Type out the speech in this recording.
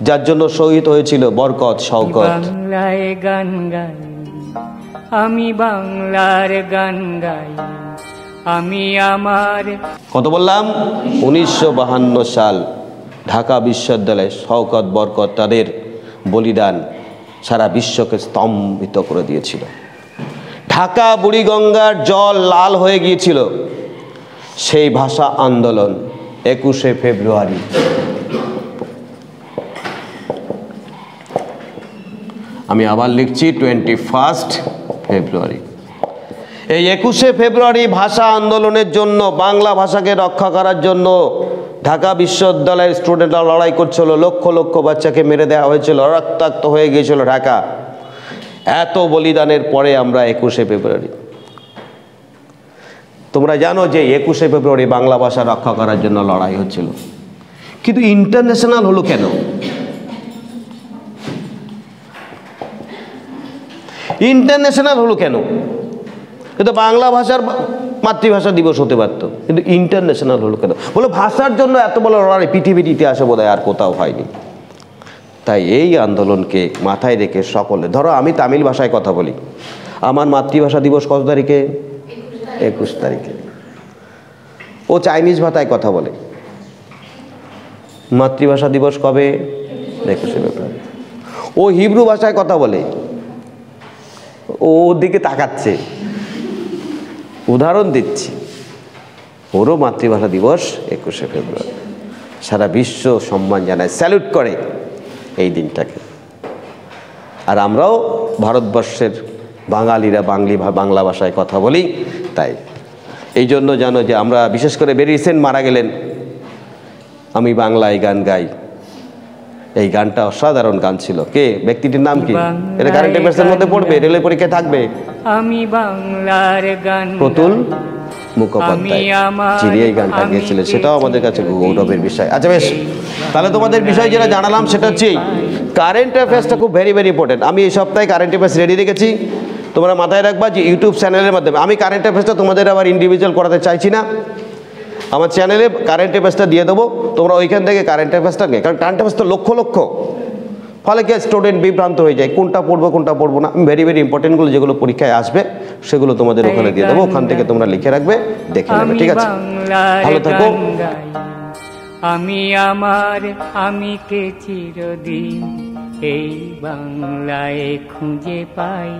যার জন্য শহীদ হয়েছিল বরকত শওকত। বাংলায় গান গাই, আমি বাংলার গান গাই, আমি আমার। কত বললাম? 1952 সাল ঢাকা বিশ্ববিদ্যালয়ে শওকত বরকত তাদের বলিদান সারা বিশ্বকে স্তম্ভিত করে দিয়েছিল। ঢাকা বুড়িগঙ্গার জল লাল হয়ে গিয়েছিল। সেই ভাষা আন্দোলন 21শে ফেব্রুয়ারি, আমি আবার লিখছি 21 ফেব্রুয়ারি। এই 21শে ফেব্রুয়ারি ভাষা আন্দোলনের জন্য, বাংলা ভাষাকে রক্ষা করার জন্য ঢাকা বিশ্ববিদ্যালয়ের স্টুডেন্টরা লড়াই করছিল। লক্ষ লক্ষ বাচ্চাকে মেরে দেওয়া হয়েছিল, রক্তাক্ত হয়ে গিয়েছিল ঢাকা। এত বলিদানের পরে আমরা 21শে ফেব্রুয়ারি, তোমরা জানো যে 21শে ফেব্রুয়ারি বাংলা ভাষা রক্ষা করার জন্য লড়াই হচ্ছিল, কিন্তু ইন্টারন্যাশনাল হলো কেন? ইন্টারন্যাশনাল হলো কেন? কিন্তু বাংলা ভাষার মাতৃভাষা দিবস হতে পারত, কিন্তু ইন্টারন্যাশনাল হলো কেন? বলো ভাষার জন্য এত বড় লড়াই পৃথিবীর ইতিহাসে বোধহয় আর কোথাও হয়নি। তাই এই আন্দোলনকে মাথায় রেখে সকলে, ধরো আমি তামিল ভাষায় কথা বলি, আমার মাতৃভাষা দিবস কত তারিখে? 21 তারিখে। ও চাইনিজ ভাষায় কথা বলে, মাতৃভাষা দিবস কবে? 21শে ফেব্রুয়ারি। ও হিব্রু ভাষায় কথা বলে, ওর দিকে তাকাচ্ছে, উদাহরণ দিচ্ছি, ওরও মাতৃভাষা দিবস 21শে ফেব্রুয়ারি। সারা বিশ্ব সম্মান জানায়, স্যালুট করে এই দিনটাকে। আর আমরাও ভারতবর্ষের বাঙালিরা বাংলা ভাষায় কথা বলি। তাই এই জন্য জানো যে আমরা বিশেষ করে ভেরি রিসেন্ট মারা গেলেন আমি বাংলায় গান গাই, এই গানটা অসাধারণ গান ছিল। কে ব্যক্তিটির নাম কি? এটা কারেন্ট অ্যাফেয়ার্সের মধ্যে পড়বে, রেলের পরীক্ষায় থাকবে। আমি বাংলার গান, প্রতুল মুখোপাধ্যায় যিনি এই গানটা গেয়েছিলেন, সেটাও আমাদের কাছে গৌরবের বিষয়। আচ্ছা বেশ, তাহলে তোমাদের বিষয় যেটা জানালাম সেটা হচ্ছে কারেন্ট অ্যাফেয়ার্সটা খুব ভেরি ভেরি ইম্পর্টেন্ট। আমি এই সপ্তাহে কারেন্ট অ্যাফেয়ার্স রেডি রেখেছি, তোমরা মাথায় রাখবা যে ইউটিউব চ্যানেলের মাধ্যমে আমি কারেন্ট অ্যাফেয়ার্সটা তোমাদের আবার ইন্ডিভিজুয়াল করাতে চাইছি না। আমার চ্যানেলে কারেন্ট অ্যাফেয়ার্সটা দিয়ে দেবো, তোমরা ওইখান থেকে কারেন্ট অ্যাফেয়ার্সটা নিয়ে, কারণ কারেন্ট অ্যাফেয়ার্স তো লক্ষ লক্ষ, ফলে কি স্টুডেন্ট বিভ্রান্ত হয়ে যায়, কোনটা পড়বো কোনটা পড়বো না। আমি ভেরি ভেরি ইম্পর্টেন্টগুলো যেগুলো পরীক্ষায় আসবে সেগুলো তোমাদের ওখানে দিয়ে দেবো, ওখান থেকে তোমরা লিখে রাখবে, দেখে নেবে। ঠিক আছে, ভালো থাকো। আমি আমার, আমি কে চিরদিন এই বাংলায় খুঁজে পাই।